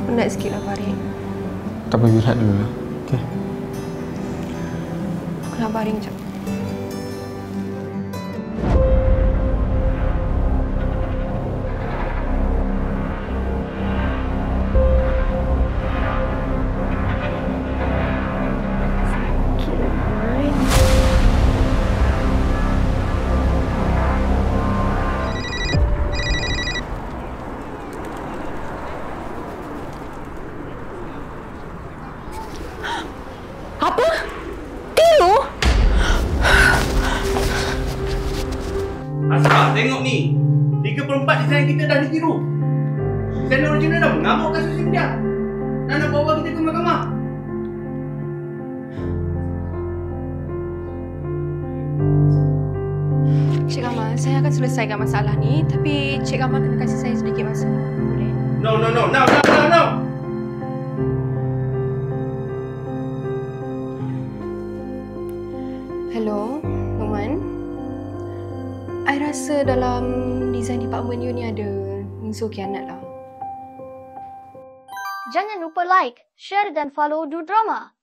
Penat sikit lah baring. Tak apa, rehat dulu lah. Okay. Aku nak baring sekejap. Apa? Tio? Asrah, tengok ni. 3/4 desain kita dah ditiru. Desain original dah mengamuk kat sosial media. Dan nak bawa kita ke mahkamah. Cik Kamal, saya akan selesaikan masalah ni. Tapi Cik Kamal kena kasih saya sedikit masa. Boleh? No. Hello, Luqman. I rasa dalam design department you ni ada unsur khianat lah. Jangan lupa like, share dan follow Du Drama.